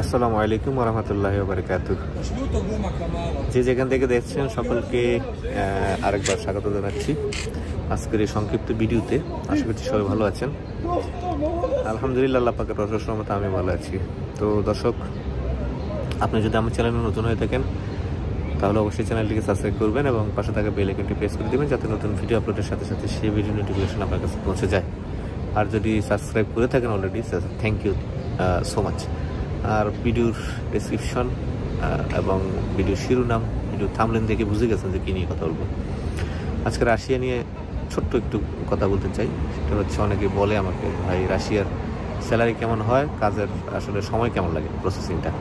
আসসালামু আলাইকুম ওয়া রাহমাতুল্লাহি ওয়া বারাকাতুহু। যে যেখান থেকে দেখছেন সকলকে আরেকবার স্বাগত জানাচ্ছি আজকের এই সংক্ষিপ্ত ভিডিওতে। আশা করছি সবাই ভালো আছেন। আলহামদুলিল্লাহ, আল্লাহ পাকের অশেষ রহমতে আমি ভালো আছি। তো দর্শক, আপনি যদি আমার চ্যানেলে নতুন হয়ে থাকেন তাহলে অবশ্যই চ্যানেলটিকে সাবস্ক্রাইব করবেন এবং পাশে থাকা বেল আইকনটি প্রেস করে দেবেন যাতে নতুন ভিডিও আপলোডের সাথে সাথে সেই ভিডিও নোটিফিকেশন আপনার কাছে পৌঁছে যায়। আর যদি সাবস্ক্রাইব করে থাকেন already, thank you so much. আর ভিডিওর ডেসক্রিপশন এবং ভিডিওর শিরোনাম, ভিডিও থাম্বনেল দেখে বুঝে গেছেন যে কী নিয়ে কথা বলবো। আজকে রাশিয়া নিয়ে ছোট্ট একটু কথা বলতে চাই। সেটা হচ্ছে, অনেকে বলে আমাকে, ভাই রাশিয়ার স্যালারি কেমন হয়, কাজের আসলে সময় কেমন লাগে, প্রসেসিংটা,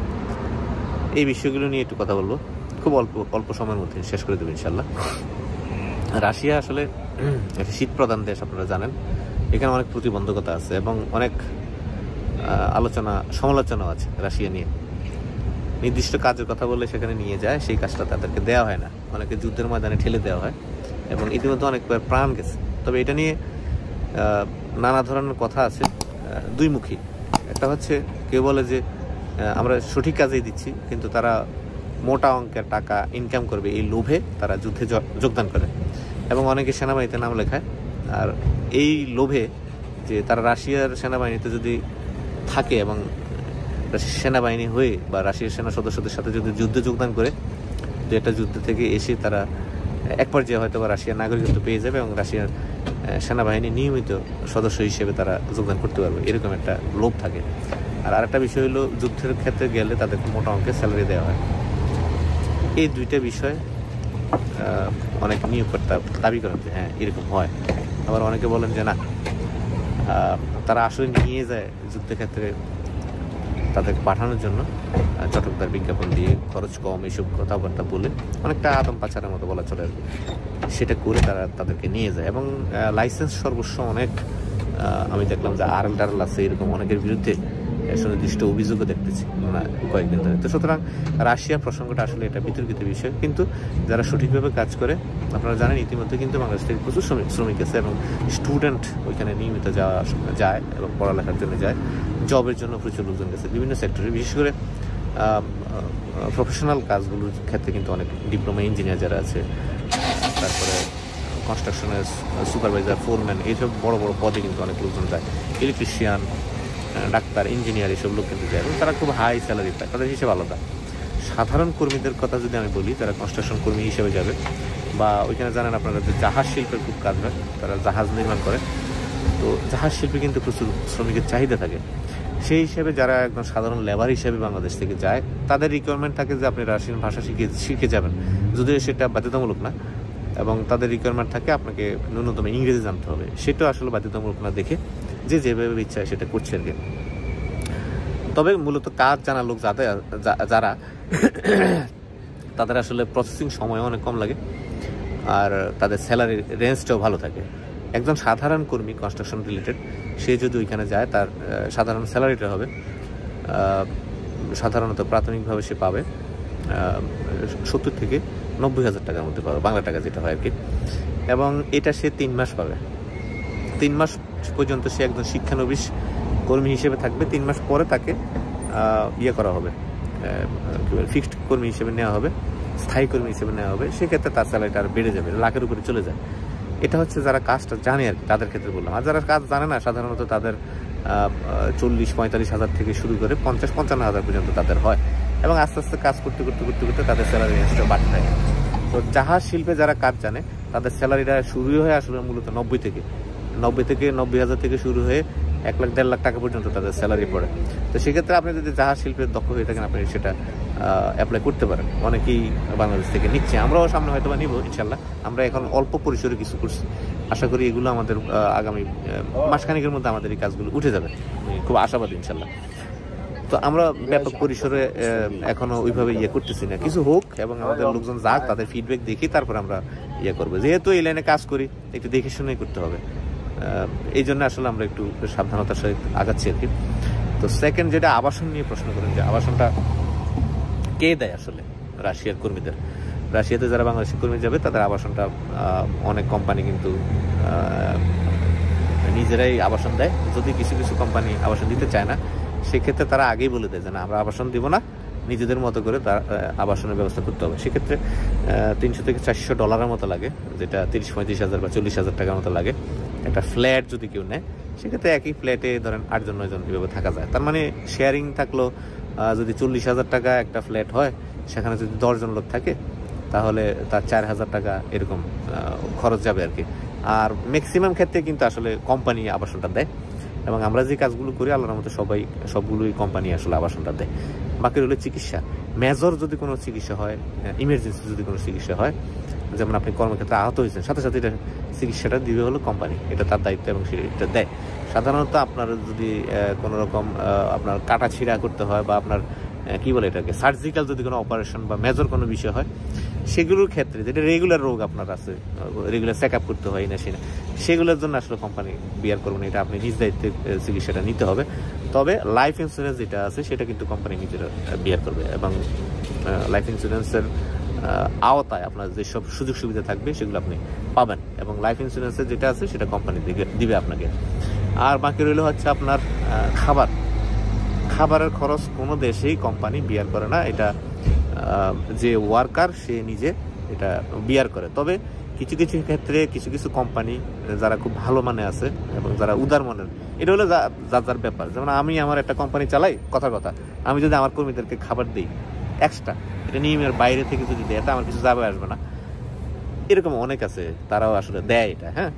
এই বিষয়গুলো নিয়ে একটু কথা বলবো। খুব অল্প সময়ের মধ্যে শেষ করে দেবো ইনশাল্লাহ। রাশিয়া আসলে একটা শীত প্রধান দেশ, আপনারা জানেন। এখানে অনেক প্রতিবন্ধকতা আছে এবং অনেক সমালোচনাও আছে রাশিয়া নিয়ে। নির্দিষ্ট কাজের কথা বললে সেখানে নিয়ে যায়, সেই কাজটা তাদেরকে দেওয়া হয় না, অনেকে যুদ্ধের ময়দানে ঠেলে দেওয়া হয় এবং ইতিমধ্যে অনেকবার প্রাণ গেছে। তবে এটা নিয়ে নানা ধরনের কথা আছে, দুইমুখী। একটা হচ্ছে, কেউ বলে যে আমরা সঠিক কাজেই দিচ্ছি, কিন্তু তারা মোটা অঙ্কের টাকা ইনকাম করবে এই লোভে তারা যুদ্ধে যোগদান করে এবং অনেকে সেনাবাহিনীতে নাম লেখায়। আর এই লোভে যে তারা রাশিয়ার সেনাবাহিনীতে যদি থাকে এবং সেনাবাহিনী হয়ে বা রাশিয়ার সেনা সদস্যদের সাথে যদি যুদ্ধে যোগদান করে, যে একটা যুদ্ধ থেকে এসে তারা এক পর্যায়ে হয়তো বা রাশিয়ার নাগরিকত্ব পেয়ে যাবে এবং রাশিয়ার সেনাবাহিনী নিয়মিত সদস্য হিসেবে তারা যোগদান করতে পারবে, এরকম একটা লোভ থাকে। আর আরেকটা বিষয় হলো, যুদ্ধের ক্ষেত্রে গেলে তাদেরকে মোটা অঙ্কের স্যালারি দেওয়া হয়। এই দুইটা বিষয় অনেক নিয়োগকর্তা দাবি করেন যে হ্যাঁ এরকম হয়। আবার অনেকে বলেন যে না, তারা আসলে নিয়ে যায় যুদ্ধের ক্ষেত্রে তাদেরকে পাঠানোর জন্য চটকদার বিজ্ঞাপন দিয়ে, খরচ কম, এইসব কথাবার্তা বলে, অনেকটা আদম পাচারের মতো বলা চলে। সেটা করে তারা তাদেরকে নিয়ে যায় এবং লাইসেন্স সর্বস্ব অনেক, আমি দেখলাম যে আরএল টারএল আছে, এরকম অনেকের বিরুদ্ধে সুনির্দিষ্ট অভিযোগও দেখতেছি কয়েকদিন ধরে। তো সুতরাং রাশিয়া প্রসঙ্গটা আসলে এটা বিতর্কিত বিষয়, কিন্তু যারা সঠিকভাবে কাজ করে, আপনারা জানেন ইতিমধ্যে কিন্তু বাংলাদেশ থেকে প্রচুর শ্রমিক আছে এবং স্টুডেন্ট ওইখানে নিয়মিত যায় এবং পড়ালেখার জন্য যায়, জবের জন্য প্রচুর লোকজন গেছে বিভিন্ন সেক্টরে। বিশেষ করে প্রফেশনাল কাজগুলোর ক্ষেত্রে কিন্তু অনেক ডিপ্লোমা ইঞ্জিনিয়ার যারা আছে, তারপরে কনস্ট্রাকশনের সুপারভাইজার, ফোরম্যান, এইসব বড় বড় পদে কিন্তু অনেক লোকজন যায়। ইলেকট্রিশিয়ান, ডাক্তার, ইঞ্জিনিয়ার, এইসব লোক কিন্তু যায় এবং তারা খুব হাই স্যালারি পায়, তাদের হিসেবে আলাদা। সাধারণ কর্মীদের কথা যদি আমি বলি, তারা কনস্ট্রাকশন কর্মী হিসেবে যাবে, বা ওইখানে জানেন আপনারা যে জাহাজ শিল্পের খুব কাজ হয়, তারা জাহাজ নির্মাণ করে। তো জাহাজ শিল্পে কিন্তু প্রচুর শ্রমিকের চাহিদা থাকে। সেই হিসেবে যারা একদম সাধারণ লেবার হিসেবে বাংলাদেশ থেকে যায়, তাদের রিকোয়ারমেন্ট থাকে যে আপনি রাশিয়ান ভাষা শিখে যাবেন, যদিও সেটা বাধ্যতামূলক না। এবং তাদের রিকোয়ারমেন্ট থাকে আপনাকে ন্যূনতম ইংরেজি জানতে হবে, সেটাও আসলে বাধ্যতামূলক না দেখে যে যেভাবে ইচ্ছা সেটা করছে আর কি। তবে মূলত কাজ জানা লোক যারা তাদের আসলে প্রসেসিং সময় অনেক কম লাগে আর তাদের স্যালারি রেঞ্জটাও ভালো থাকে। একজন সাধারণ কর্মী কনস্ট্রাকশন রিলেটেড, সে যদি ওইখানে যায়, তার সাধারণ স্যালারিটা হবে সাধারণত প্রাথমিকভাবে সে পাবে 70 থেকে 90,000 টাকার মধ্যে পাবে, বাংলা টাকা যেটা হয় আর কি। এবং এটা সে 3 মাস পাবে। 3 মাস পর্যন্ত সে একজন শিক্ষানবিশ কর্মী হিসেবে থাকবে। 3 মাস পরে তাকে করা হবে, ফিক্সড কর্মী হিসেবে নেওয়া হবে, স্থায়ী কর্মী হিসেবে নেওয়া হবে। সেক্ষেত্রে তার স্যালারিটা আর বেড়ে যাবে, লাখের উপরে চলে যায়। এটা হচ্ছে যারা কাজটা জানে আর কি, তাদের ক্ষেত্রে বললাম। আর যারা কাজ জানে না, সাধারণত তাদের 40-45 হাজার থেকে শুরু করে 50-55 হাজার পর্যন্ত তাদের হয় এবং আস্তে আস্তে কাজ করতে করতে করতে করতে তাদের স্যালারি রেঞ্জটা বাড়তে থাকে। তো জাহাজ শিল্পে যারা কাজ জানে, তাদের স্যালারিটা শুরু হয়ে আসলে মূলত 90,000 থেকে শুরু হয়ে 1-1.5 লাখ টাকা পর্যন্ত তাদের স্যালারি পড়ে। তো সেক্ষেত্রে আপনি যদি জাহাজ শিল্পের দক্ষ হয়ে থাকেন, আপনি সেটা অ্যাপ্লাই করতে পারেন। অনেকেই বাংলাদেশ থেকে নিচ্ছে, আমরাও সামনে হয়তো বা নিব ইনশাল্লাহ। আমরা এখন অল্প পরিসরে কিছু করছি, আশা করি এগুলো আমাদের আগামী মাসখানেকের মধ্যে আমাদের এই কাজগুলো উঠে যাবে, খুব আশাবাদী ইনশাল্লাহ। তো আমরা ব্যাপক পরিসরে এখনো ওইভাবে করতেছি না, কিছু হোক এবং আমাদের লোকজন যাক, তাদের ফিডব্যাক দেখি, তারপর আমরা করবো। যেহেতু এই লাইনে কাজ করি, একটু দেখে শুনেই করতে হবে। এই জন্য আসলে আমরা একটু সাবধানতার সহিত আগাচ্ছি আর কি। তো সেকেন্ড, যেটা আবাসন নিয়ে প্রশ্ন করেন, যে আবাসনটা কে দেয় আসলে রাশিয়ার কর্মীদের। রাশিয়াতে যারা বাংলাদেশি কর্মী যাবে, তাদের আবাসনটা অনেক কোম্পানি কিন্তু নিজেরাই আবাসন দেয়। যদি কিছু কিছু কোম্পানি আবাসন দিতে চায় না, সেক্ষেত্রে তারা আগেই বলে দেয় যে না, আমরা আবাসন দিব না, নিজেদের মতো করে তার আবাসনের ব্যবস্থা করতে হবে। সেক্ষেত্রে $300 থেকে $400 মতো লাগে, যেটা 30-35 হাজার বা 40 হাজার টাকার মতো লাগে একটা ফ্ল্যাট যদি কেউ নেয়। সেক্ষেত্রে একই ফ্ল্যাটে ধরেন 8 জন 9 জন এভাবে থাকা যায়। তার মানে শেয়ারিং থাকলো, যদি 40 হাজার টাকা একটা ফ্ল্যাট হয়, সেখানে যদি 10 জন লোক থাকে তাহলে তার 4 হাজার টাকা এরকম খরচ যাবে আর কি। আর ম্যাক্সিমাম ক্ষেত্রে কিন্তু আসলে কোম্পানি আবাসনটা দেয়, এবং আমরা যে কাজগুলো করি আল্লাহর মতো সবগুলোই কোম্পানি আসলে আবাসনটা দেয়। বাকি হলো চিকিৎসা, মেজর যদি কোনো চিকিৎসা হয়, ইমার্জেন্সি যদি কোনো চিকিৎসা হয়, যেমন আপনি কর্মক্ষেত্রে আহত হয়েছেন, সাথে সাথে এটা চিকিৎসাটা দিবে হলো কোম্পানি, এটা তার দায়িত্ব এবং সেটা দেয়। সাধারণত আপনার যদি কোনো রকম আপনার কাটা ছিঁড়া করতে হয়, বা আপনার কি বলে এটাকে সার্জিক্যাল যদি কোনো অপারেশন বা মেজর কোনো বিষয় হয়, সেগুলোর ক্ষেত্রে যেটা রেগুলার রোগ আপনার আছে, রেগুলার চেক আপ করতে হয় না সেগুলোর জন্য আসলে কোম্পানি বিয়ার করবে না, এটা আপনি নিজ দায়িত্বে চিকিৎসাটা নিতে হবে। তবে লাইফ ইন্স্যুরেন্স যেটা আছে সেটা কিন্তু কোম্পানি নিজেরা বিয়ার করবে, এবং লাইফ ইন্স্যুরেন্সের আওতায় আপনার যেসব সুযোগ সুবিধা থাকবে সেগুলো আপনি পাবেন, এবং লাইফ ইন্স্যুরেন্সের যেটা আছে সেটা কোম্পানি দিবে আপনাকে। আর বাকি রইল হচ্ছে আপনার খাবারের খরচ কোনো দেশেই কোম্পানি বিয়ার করে না, এটা যে ওয়ার্কার সে নিজে এটা বিয়ার করে। তবে কিছু কিছু ক্ষেত্রে কিছু কিছু কোম্পানি যারা খুব ভালো মানে আছে এবং যারা উদার মনের, এটা হলো যার ব্যাপার। যেমন আমি আমার একটা কোম্পানি চালাই, কথা আমি যদি আমার কর্মীদেরকে খাবার দিই এক্সট্রা, এটা নিয়মের বাইরে থেকে যদি দেয়, তা আমার কিছু যাবে আসবে না। এরকম অনেক আছে, তারাও আসলে দেয় এটা। হ্যাঁ,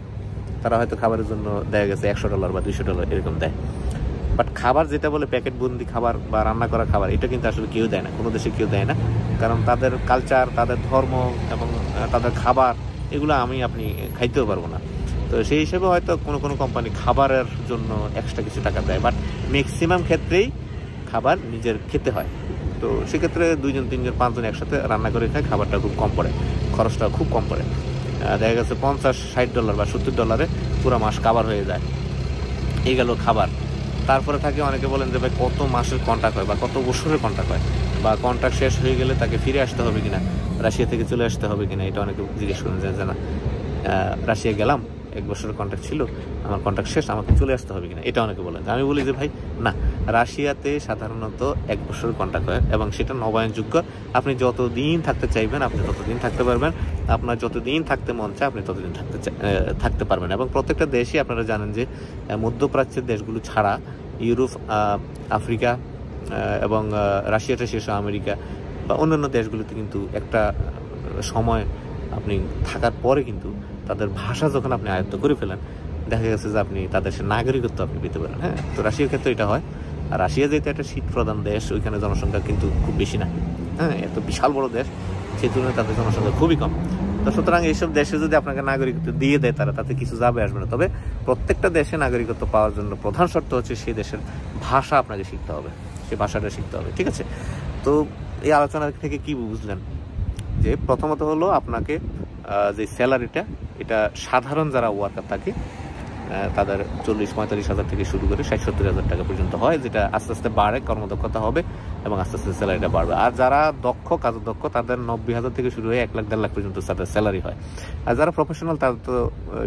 তারা হয়তো খাবারের জন্য দেয়া গেছে $100 বা $200 এরকম দেয়। বাট খাবার যেটা বলে প্যাকেট বন্দি খাবার বা রান্না করা খাবার, এটা কিন্তু আসলে কেউ দেয় না, কোনো দেশে কেউ দেয় না। কারণ তাদের কালচার, তাদের ধর্ম এবং তাদের খাবার, এগুলো আপনি খাইতেও পারবো না। তো সেই হিসেবে হয়তো কোনো কোনো কোম্পানি খাবারের জন্য এক্সট্রা কিছু টাকা দেয়, বাট ম্যাক্সিমাম ক্ষেত্রেই খাবার নিজের খেতে হয়। তো সেক্ষেত্রে 2 জন 3 জন 5 জন একসাথে রান্না করে খায়, খাবারটা খুব কম পড়ে, খরচটা খুব কম পড়ে। দেখা গেছে $50-60 বা $70 পুরো মাস কাভার হয়ে যায়। এই গেল খাবার। তারপরে থাকে অনেকে বলেন যে ভাই কত মাসের কন্ট্রাক্ট হয় বা কত বছরের কন্ট্রাক্ট হয়, বা কন্ট্রাক্ট শেষ হয়ে গেলে তাকে ফিরে আসতে হবে কিনা, রাশিয়া থেকে চলে আসতে হবে কিনা, এটা অনেকে জিজ্ঞেস করেন যে না, রাশিয়া গেলাম, 1 বছরের কন্ট্রাক্ট ছিল, আমার কন্ট্রাক্ট শেষ, আমাকে চলে আসতে হবে কিনা, এটা অনেকে বলেন। আমি বলি যে ভাই না, রাশিয়াতে সাধারণত 1 বছরের কন্ট্রাক্ট হয়, এবং সেটা নবায়নযোগ্য। আপনি যতদিন থাকতে চাইবেন আপনি ততদিন থাকতে পারবেন, আপনার যতদিন থাকতে মন চায় আপনি ততদিন থাকতে পারবেন। এবং প্রত্যেকটা দেশই আপনারা জানেন যে মধ্যপ্রাচ্যের দেশগুলো ছাড়া ইউরোপ, আফ্রিকা এবং রাশিয়াটা শেষ আমেরিকা বা অন্যান্য দেশগুলোতে কিন্তু একটা সময় আপনি থাকার পরে কিন্তু তাদের ভাষা যখন আপনি আয়ত্ত করে ফেলেন, দেখা গেছে যে আপনি তাদের সে নাগরিকত্ব আপনি পেতে পারেন। হ্যাঁ, তো রাশিয়ার ক্ষেত্রে এটা হয়। আর রাশিয়া যেহেতু একটা শীত প্রধান দেশ, ওইখানে জনসংখ্যা কিন্তু খুব বেশি না। হ্যাঁ, এত বিশাল বড় দেশ, সেই তুলনায় তাদের জনসংখ্যা খুবই কম। তো সুতরাং এইসব দেশে যদি আপনাকে নাগরিকত্ব দিয়ে দেয় তারা, তাতে কিছু যাবে আসবে না। তবে প্রত্যেকটা দেশে নাগরিকত্ব পাওয়ার জন্য প্রধান শর্ত হচ্ছে সেই দেশের ভাষা আপনাকে শিখতে হবে, সেই ভাষাটা শিখতে হবে। ঠিক আছে? তো এই আলোচনা থেকে কি বুঝলেন? যে প্রথমত হলো আপনাকে যে স্যালারিটা, এটা সাধারণ যারা ওয়ার্কার থাকে তাদের 40-45 হাজার থেকে শুরু করে 60-70 হাজার টাকা পর্যন্ত হয়, যেটা আস্তে আস্তে বাড়ে, কর্মদক্ষতা হবে এবং আস্তে আস্তে স্যালারিটা বাড়বে। আর যারা কাজের দক্ষ তাদের 90 হাজার থেকে শুরু হয়ে 1 লাখ 1.5 লাখ পর্যন্ত তাদের স্যালারি হয়। আর যারা প্রফেশনাল তাদের তো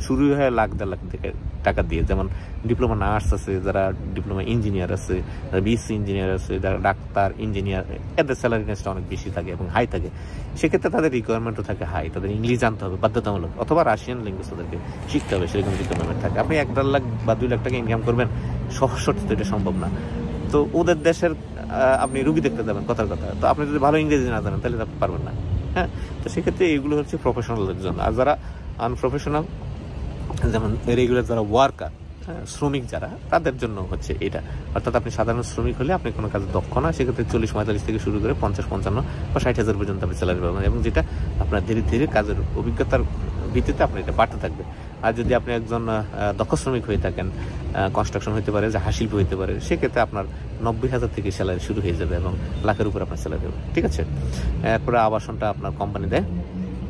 শুরু হয় 1 লাখ 1.5 লাখ থেকে টাকা দিয়ে। যেমন ডিপ্লোমা নার্স আছে, যারা ডিপ্লোমা ইঞ্জিনিয়ার আছে, যারা বিএসসি ইঞ্জিনিয়ার আছে, যারা ডাক্তার, ইঞ্জিনিয়ার, এদের স্যালারি রেঞ্জটা অনেক বেশি থাকে এবং হাই থাকে। সেক্ষেত্রে তাদের রিকোয়ারমেন্টও থাকে হাই, তাদের ইংলিশ জানতে হবে বাধ্যতামূলক, অথবা রাশিয়ান ল্যাঙ্গুয়েজ তাদেরকে শিখতে হবে, সেরকম রিকোয়ারমেন্ট থাকে। আপনি 1-1.5 লাখ বা 2 লাখ টাকা ইনকাম করবেন সহজ তো এটা সম্ভব না। তো ওদের দেশের আপনি রুগী দেখতে যাবেন, কথার কথা। তো আপনি যদি ভালো ইংরেজি না জানেন তাহলে আপনি পারবেন না। হ্যাঁ, তো সেক্ষেত্রে এইগুলো হচ্ছে প্রফেশনালদের জন্য। আর যারা আনপ্রফেশনাল, যেমন রেগুলার যারা ওয়ার্কার, শ্রমিক যারা, তাদের জন্য হচ্ছে এটা। অর্থাৎ আপনি সাধারণ শ্রমিক হলে আপনি কোনো কাজে দক্ষ না, সেক্ষেত্রে 40-45 থেকে শুরু করে 50-55 বা 60 হাজার পর্যন্ত আপনি স্যালারি পাবেন, এবং যেটা আপনার ধীরে ধীরে কাজের অভিজ্ঞতার ভিত্তিতে আপনার এটা বাড়তে থাকবে। আর যদি আপনি একজন দক্ষ শ্রমিক হয়ে থাকেন, কনস্ট্রাকশন হতে পারে, জাহাজ শিল্প হতে পারে, সেক্ষেত্রে আপনার 90 হাজার থেকে স্যালারি শুরু হয়ে যাবে এবং লাখের উপর আপনার স্যালারি হবে। ঠিক আছে? এরপরে আবাসনটা আপনার কোম্পানি দেয়,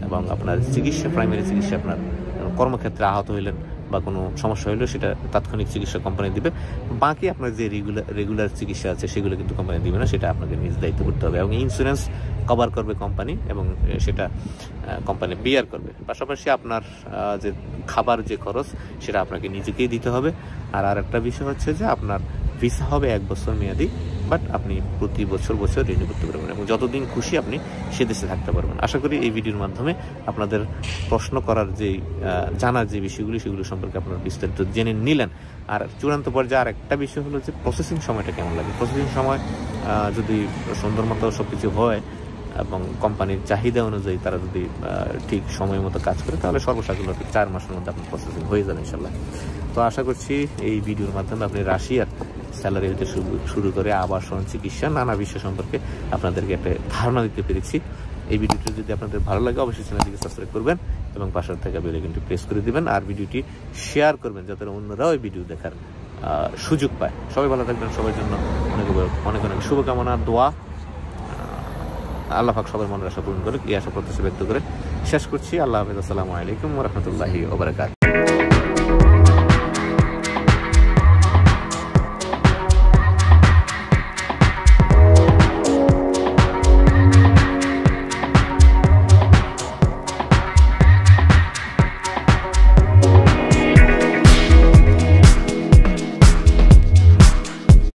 এবং আপনার চিকিৎসা, প্রাইমারি চিকিৎসা, আপনার কর্মক্ষেত্রে আহত হইলেন বা কোনো সমস্যা হইলেও সেটা তাৎক্ষণিক চিকিৎসা কোম্পানি দিবে। বাকি আপনার যে রেগুলার চিকিৎসা আছে সেগুলো কিন্তু কোম্পানি দিবে না, সেটা আপনাকে নিজ দায়িত্ব করতে হবে। এবং ইন্স্যুরেন্স কভার করবে কোম্পানি, এবং সেটা কোম্পানি বিয়ার করবে। পাশাপাশি আপনার যে খাবার যে খরচ, সেটা আপনাকে নিজেকেই দিতে হবে। আর একটা বিষয় হচ্ছে যে আপনার ভিসা হবে 1 বছর মেয়াদি, বাট আপনি প্রতি বছর রিনিউ করতে পারবেন এবং যতদিন খুশি আপনি সে দেশে থাকতে পারবেন। আশা করি এই ভিডিওর মাধ্যমে আপনাদের প্রশ্ন করার যে জানার যে বিষয়গুলি সেগুলো সম্পর্কে আপনারা বিস্তারিত জেনে নিলেন। আর চূড়ান্ত পর্যায়ে আর একটা বিষয় হলো যে প্রসেসিং সময়টা কেমন লাগে। প্রসেসিং সময় যদি সুন্দর মতো সব কিছু হয় এবং কোম্পানির চাহিদা অনুযায়ী তারা যদি ঠিক সময় মতো কাজ করে, তাহলে সর্বসাকুল্য 4 মাসের মধ্যে আপনার প্রসেসিং হয়ে যাবে ইনশাল্লাহ। তো আশা করছি এই ভিডিওর মাধ্যমে আপনি রাশিয়ার স্যালারি হতে শুরু করে আবাসন, চিকিৎসা, নানা বিষয় সম্পর্কে আপনাদেরকে একটা ধারণা দিতে পেরেছি। এই ভিডিওটি যদি আপনাদের ভালো লাগে অবশ্যই চ্যানেলটিকে সাবস্ক্রাইব করবেন এবং পাশের থেকে বেল আইকনটি প্রেস করে দিবেন, আর ভিডিওটি শেয়ার করবেন যাতে অন্যরাও এই ভিডিও দেখার সুযোগ পায়। সবাই ভালো থাকবেন, সবার জন্য অনেক অনেক শুভকামনা, দোয়া। আল্লাহ পাক সবার মনের আশা পূরণ করে, এই আশা প্রত্যাশা ব্যক্ত করে শেষ করছি। আল্লাহ হাফেজ, আসসালামু আলাইকুম ওয়া রাহমাতুল্লাহি ওয়া বারাকাতুহু।